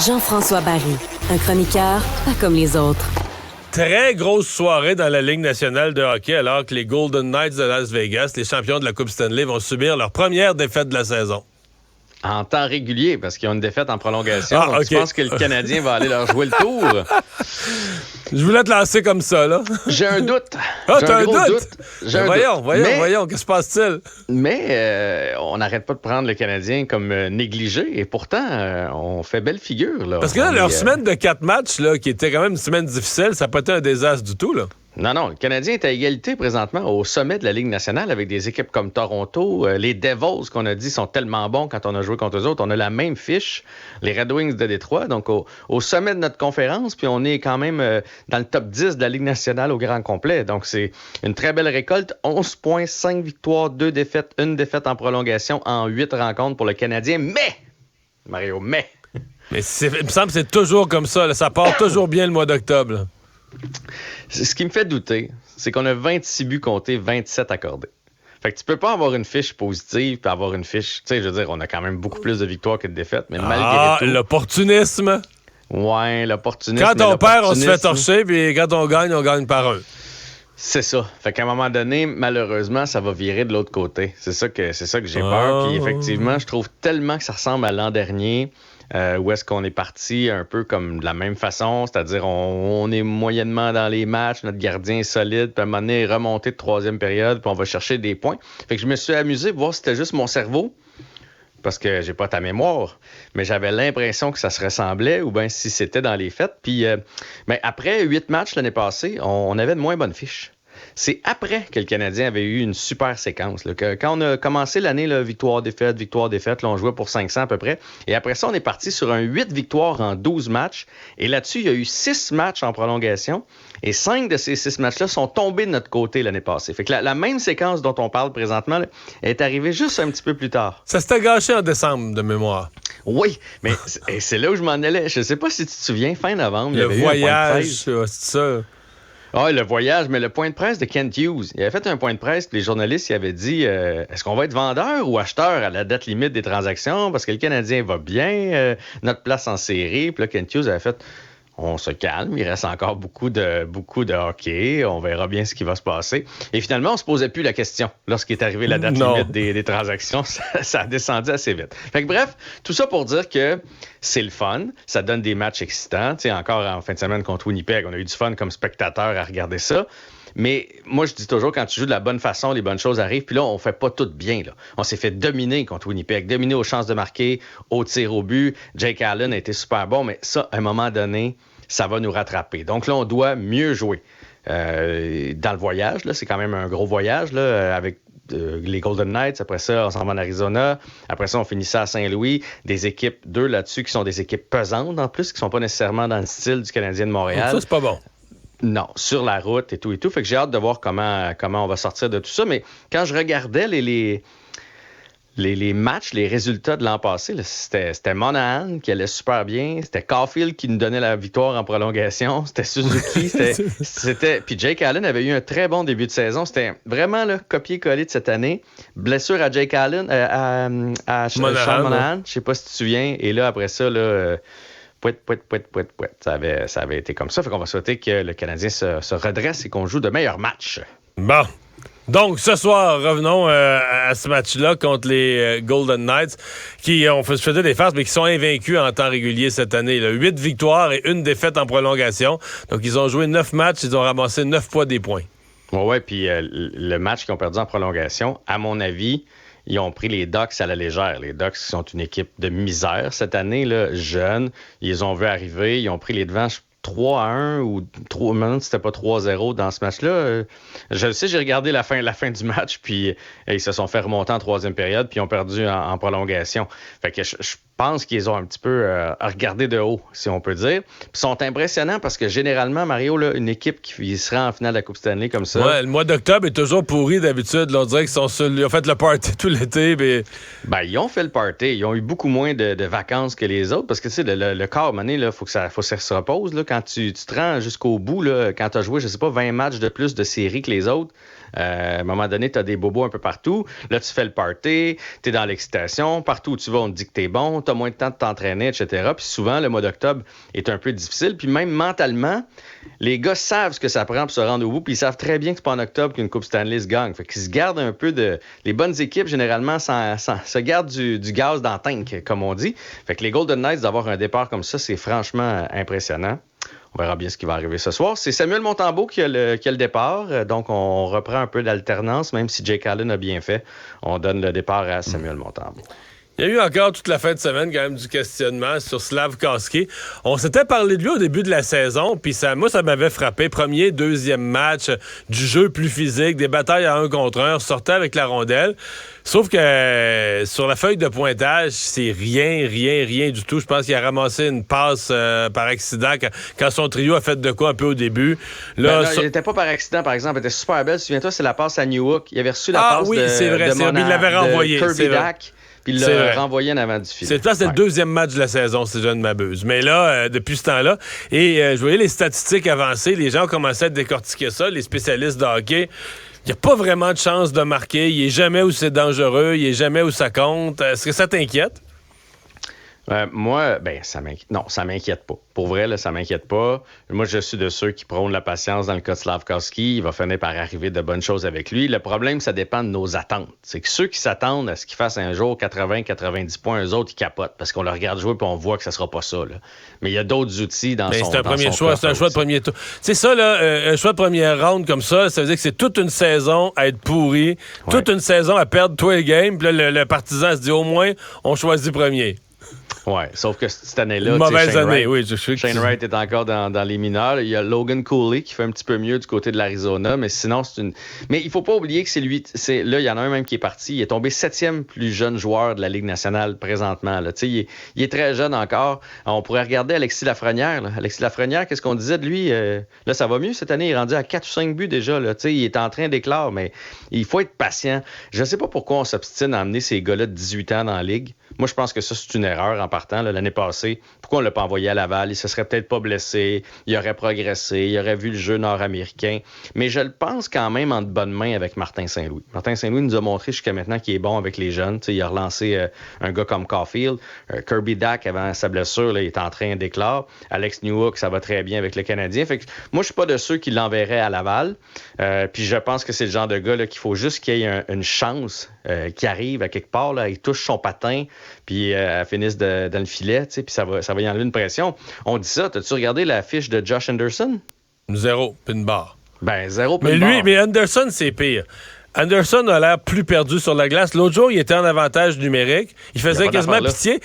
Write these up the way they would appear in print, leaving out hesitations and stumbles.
Jean-François Barry, un chroniqueur pas comme les autres. Très grosse soirée dans la Ligue nationale de hockey alors que les Golden Knights de Las Vegas, les champions de la Coupe Stanley, vont subir leur première défaite de la saison. En temps régulier, parce qu'ils ont une défaite en prolongation. Ah, donc okay. Tu penses que le Canadien va aller leur jouer le tour? Je voulais te lancer comme ça, là. J'ai un doute. Ah, J'ai t'as un gros doute? J'ai un Voyons, doute. voyons, qu'est-ce qui se passe-t-il? Mais on n'arrête pas de prendre le Canadien comme négligé, et pourtant, on fait belle figure. Là. Parce que là, leur semaine de 4 matchs, là, qui était quand même une semaine difficile, ça n'a pas été un désastre du tout, là. Non, le Canadien est à égalité présentement au sommet de la Ligue nationale avec des équipes comme Toronto. Les Devils, qu'on a dit, sont tellement bons quand on a joué contre eux autres. On a la même fiche, les Red Wings de Détroit, donc au sommet de notre conférence, puis on est quand même dans le top 10 de la Ligue nationale au grand complet. Donc c'est une très belle récolte. 11 points, 5 victoires, 2 défaites, 1 défaite en prolongation en 8 rencontres pour le Canadien. Mario, Mais il me semble que c'est toujours comme ça, là. Ça part toujours bien le mois d'octobre, là. Ce qui me fait douter, c'est qu'on a 26 buts comptés, 27 accordés. Fait que tu peux pas avoir une fiche positive puis avoir une fiche... Tu sais, je veux dire, on a quand même beaucoup plus de victoires que de défaites, mais malgré tout... l'opportunisme! Ouais, l'opportunisme... Quand on perd, on se fait torcher, puis quand on gagne par un. C'est ça. Fait qu'à un moment donné, malheureusement, ça va virer de l'autre côté. C'est ça que j'ai peur. Puis effectivement, je trouve tellement que ça ressemble à l'an dernier... où est-ce qu'on est parti un peu comme de la même façon, c'est-à-dire on est moyennement dans les matchs, notre gardien est solide, puis à un moment donné, il est remonté de troisième période, puis on va chercher des points. Fait que je me suis amusé de voir si c'était juste mon cerveau, parce que j'ai pas ta mémoire, mais j'avais l'impression que ça se ressemblait, ou bien si c'était dans les faits. Puis après 8 matchs l'année passée, on avait de moins bonnes fiches. C'est après que le Canadien avait eu une super séquence. Là, quand on a commencé l'année, là, victoire-défaite, là, on jouait pour 500 à peu près. Et après ça, on est parti sur un 8 victoires en 12 matchs. Et là-dessus, il y a eu 6 matchs en prolongation. Et 5 de ces 6 matchs-là sont tombés de notre côté l'année passée. Fait que la même séquence dont on parle présentement là, est arrivée juste un petit peu plus tard. Ça s'était gâché en décembre, de mémoire. Oui, mais c'est là où je m'en allais. Je sais pas si tu te souviens, fin novembre, il y avait voyage, eu un point de presse. c'est ça. Ah, le voyage, mais le point de presse de Kent Hughes. Il avait fait un point de presse, puis les journalistes ils avaient dit est-ce qu'on va être vendeur ou acheteur à la date limite des transactions parce que le Canadien va bien, notre place en série. Puis là, Kent Hughes avait fait on se calme, il reste encore beaucoup de hockey, on verra bien ce qui va se passer. Et finalement, on se posait plus la question lorsqu'il est arrivé la date limite des transactions. Ça a descendu assez vite. Fait que bref, tout ça pour dire que c'est le fun, ça donne des matchs excitants. Tu sais, encore en fin de semaine contre Winnipeg, on a eu du fun comme spectateur à regarder ça. Mais moi, je dis toujours, quand tu joues de la bonne façon, les bonnes choses arrivent. Puis là, on fait pas tout bien. Là. On s'est fait dominer contre Winnipeg, dominer aux chances de marquer, au tir au but. Jake Allen a été super bon, mais ça, à un moment donné, ça va nous rattraper. Donc là, on doit mieux jouer. Dans le voyage, là, c'est quand même un gros voyage là, avec les Golden Knights. Après ça, on s'en va en Arizona. Après ça, on finit ça à Saint-Louis. Des équipes, 2 là-dessus, qui sont des équipes pesantes en plus, qui sont pas nécessairement dans le style du Canadien de Montréal. Ça, c'est pas bon. Non, sur la route et tout. Fait que j'ai hâte de voir comment on va sortir de tout ça. Mais quand je regardais les matchs, les résultats de l'an passé, là, c'était Monahan qui allait super bien. C'était Caulfield qui nous donnait la victoire en prolongation. C'était Suzuki. Puis Jake Allen avait eu un très bon début de saison. C'était vraiment le copier-coller de cette année. Blessure à Jake Allen, à Sean Monahan. Je sais pas si tu te souviens. Et là, après ça, là... Ça avait été comme ça. Fait qu'on va souhaiter que le Canadien se redresse et qu'on joue de meilleurs matchs. Bon. Donc, ce soir, revenons à ce match-là contre les Golden Knights qui ont fait des farces, mais qui sont invaincus en temps régulier cette année. Là. 8 victoires et 1 défaite en prolongation. Donc, ils ont joué 9 matchs. Ils ont ramassé 9 fois des points. Ouais, puis le match qu'ils ont perdu en prolongation, à mon avis... Ils ont pris les Ducks à la légère. Les Ducks sont une équipe de misère cette année, là, jeune. Ils les ont vus arriver. Ils ont pris les devants 3-1 ou 3, maintenant c'était pas 3-0 dans ce match-là. Je le sais, j'ai regardé la fin du match, puis ils se sont fait remonter en troisième période, puis ils ont perdu en prolongation. Fait que je pense qu'ils ont un petit peu regardé de haut, si on peut dire. Puis ils sont impressionnants parce que généralement, Mario, là, une équipe qui se rend en finale de la Coupe Stanley comme ça... Ouais, le mois d'octobre est toujours pourri d'habitude. Là, on dirait qu'ils ils ont fait le party tout l'été. Mais... Ben, ils ont fait le party. Ils ont eu beaucoup moins de vacances que les autres parce que, tu sais, le corps, à un moment donné, il faut que ça se repose. Là, quand tu te rends jusqu'au bout, là, quand tu as joué, je sais pas, 20 matchs de plus de série que les autres, À un moment donné, tu as des bobos un peu partout. Là, tu fais le party, tu es dans l'excitation. Partout où tu vas, on te dit que tu es bon, tu as moins de temps de t'entraîner, etc. Puis souvent, le mois d'octobre est un peu difficile. Puis même mentalement, les gars savent ce que ça prend pour se rendre au bout, puis ils savent très bien que c'est pas en octobre qu'une Coupe Stanley se gagne. Fait qu'ils se gardent un peu de... Les bonnes équipes, généralement, se gardent du gaz dans le tank, comme on dit. Fait que les Golden Knights, d'avoir un départ comme ça, c'est franchement impressionnant. On verra bien ce qui va arriver ce soir. C'est Samuel Montembeault qui a le départ. Donc, on reprend un peu d'alternance, même si Jake Allen a bien fait. On donne le départ à Samuel Montembeault. Il y a eu encore toute la fin de semaine quand même du questionnement sur Slafkovský. On s'était parlé de lui au début de la saison, puis ça m'avait frappé. Premier, deuxième match, du jeu plus physique, des batailles à 1 contre 1, sortait avec la rondelle. Sauf que sur la feuille de pointage, c'est rien du tout. Je pense qu'il a ramassé une passe par accident quand son trio a fait de quoi un peu au début. Là, non, il n'était pas par accident, par exemple. Elle était super belle. Souviens-toi, c'est la passe à Newhook. Il avait reçu la passe c'est vrai, de il l'avait renvoyé. Kirby Dack. Puis il l'a renvoyé en avant du filet. C'est le deuxième match de la saison, si je ne m'abuse. Mais là, depuis ce temps-là, et je voyais les statistiques avancer, les gens ont commencé à décortiquer ça, les spécialistes de hockey. Il n'y a pas vraiment de chance de marquer. Il n'est jamais où c'est dangereux. Il n'est jamais où ça compte. Est-ce que ça t'inquiète? Moi, ça m'inquiète. Non, ça m'inquiète pas. Pour vrai, là, ça m'inquiète pas. Moi, je suis de ceux qui prônent la patience dans le cas de Slafkovský. Il va finir par arriver de bonnes choses avec lui. Le problème, ça dépend de nos attentes. C'est que ceux qui s'attendent à ce qu'il fasse un jour 80-90 points, eux autres, ils capotent parce qu'on le regarde jouer et on voit que ça sera pas ça. Là. Mais il y a d'autres outils dans son c'est un premier choix. C'est un choix de premier tour. C'est ça, là, un choix de première ronde comme ça veut dire que c'est toute une saison à être pourri, toute une saison à perdre tous les games. Puis là, le partisan se dit au moins, on choisit premier. Oui, sauf que cette année-là, une mauvaise année, Shane Wright est encore dans les mineurs. Il y a Logan Cooley qui fait un petit peu mieux du côté de l'Arizona, mais sinon, c'est une... Mais il faut pas oublier que c'est lui... Là, il y en a un même qui est parti. Il est tombé 7e plus jeune joueur de la Ligue nationale présentement. Là. Il est très jeune encore. On pourrait regarder Alexis Lafrenière. Là. Alexis Lafrenière, qu'est-ce qu'on disait de lui? Là, ça va mieux cette année. Il est rendu à 4 ou 5 buts déjà. Là. Il est en train d'éclore, mais il faut être patient. Je ne sais pas pourquoi on s'obstine à amener ces gars-là de 18 ans dans la Ligue. Moi, je pense que ça, c'est une erreur en partant. Là, l'année passée, pourquoi on ne l'a pas envoyé à Laval? Il se serait peut-être pas blessé, il aurait progressé, il aurait vu le jeu nord-américain. Mais je le pense quand même en de bonnes mains avec Martin Saint-Louis. Martin Saint-Louis nous a montré jusqu'à maintenant qu'il est bon avec les jeunes. Il a relancé un gars comme Caulfield. Kirby Dack, avant sa blessure, là, il est en train d'éclore. Alex Newhook, ça va très bien avec le Canadien. Fait que, moi, je suis pas de ceux qui l'enverraient à Laval. Puis je pense que c'est le genre de gars là, qu'il faut juste qu'il y ait une chance qui arrive à quelque part. Là, il touche son patin, puis elle finisse dans le filet, puis ça va y enlever une pression. On dit ça. T'as-tu regardé la fiche de Josh Anderson? 0, puis une barre. 0, puis une barre. Mais Anderson, c'est pire. Anderson a l'air plus perdu sur la glace. L'autre jour, il était en avantage numérique. Il faisait quasiment pitié.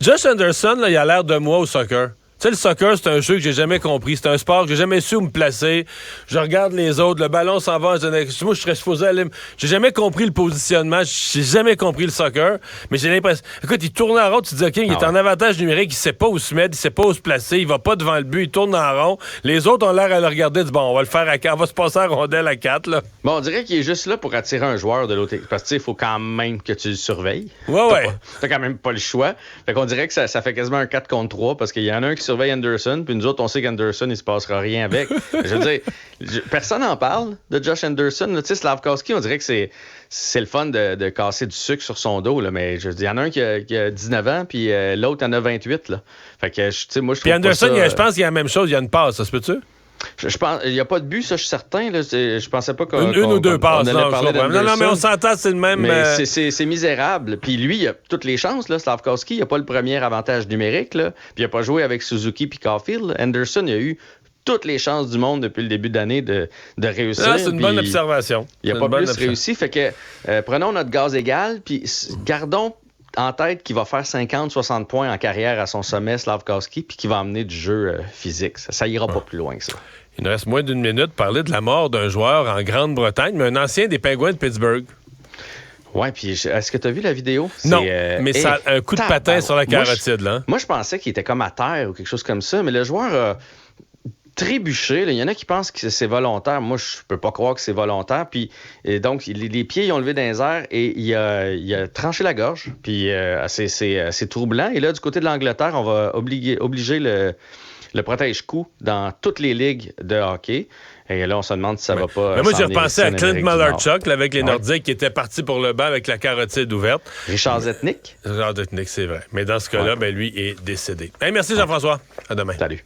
Josh Anderson, là, il a l'air de moi au soccer. Tu sais, le soccer, c'est un jeu que j'ai jamais compris. C'est un sport que j'ai jamais su où me placer. Je regarde les autres, le ballon s'en va. Moi, je serais supposé aller... J'ai jamais compris le positionnement. J'ai jamais compris le soccer. Mais j'ai l'impression... Écoute, il tourne en rond. Tu te dis, OK, il est en avantage numérique. Il sait pas où se mettre. Il sait pas où se placer. Il va pas devant le but. Il tourne en rond. Les autres ont l'air à le regarder. Bon, on va le faire à 4. On va se passer à rondelle à 4, là. Bon, on dirait qu'il est juste là pour attirer un joueur de l'autre équipe. Parce que, tu sais, il faut quand même que tu le surveilles. Ouais. T'as quand même pas le choix. Fait qu'on dirait que ça fait quasiment un 4 contre 3 parce qu'il y en a un qui surveille Anderson. Puis nous autres, on sait qu'Anderson, il se passera rien avec. Je veux dire, personne n'en parle de Josh Anderson. Tu sais, Slafkovský, on dirait que c'est le fun de casser du sucre sur son dos. Là, mais je dis, il y en a un qui a 19 ans, puis l'autre en a 28. Là. Fait que, tu sais, moi, je trouve. Puis Anderson, ça, je pense qu'il y a la même chose. Il y a une passe, ça se peut-tu? Je pense, il n'y a pas de but, ça, je suis certain. Là, je pensais pas qu'on. Une ou deux passes. Non, mais on s'entend, c'est le même. Mais c'est misérable. Puis lui, il a toutes les chances, là, Slafkovský. Il n'a pas le premier avantage numérique. Là. Puis il n'a pas joué avec Suzuki puis Caulfield. Anderson, il a eu toutes les chances du monde depuis le début d'année de réussir. Là, c'est une bonne observation. Il n'a pas plus réussi. Fait que prenons notre gaz égal, puis gardons en tête qu'il va faire 50-60 points en carrière à son sommet, Slafkovský, puis qu'il va amener du jeu physique. Ça ira pas plus loin que ça. Il nous reste moins d'une minute pour parler de la mort d'un joueur en Grande-Bretagne, mais un ancien des Penguins de Pittsburgh. Ouais, puis est-ce que tu as vu la vidéo? Non, mais ça a un coup de patin sur la carotide, là. Moi, je pensais qu'il était comme à terre ou quelque chose comme ça, mais le joueur a trébuché. Il y en a qui pensent que c'est volontaire. Moi, je peux pas croire que c'est volontaire. Puis, donc, les pieds, ils ont levé dans les airs et il a tranché la gorge. Puis, c'est troublant. Et là, du côté de l'Angleterre, on va obliger le protège-coup dans toutes les ligues de hockey. Et là, on se demande si ça va pas. Mais moi, j'ai s'en venir repensé ici à en Clint Amérique du Nord. Malarchuk, là, avec les Nordiques, qui était parti pour le banc avec la carotide ouverte. Richard Zetnik. Richard Zetnik, c'est vrai. Mais dans ce cas-là, lui est décédé. Hey, merci Jean-François. À demain. Salut.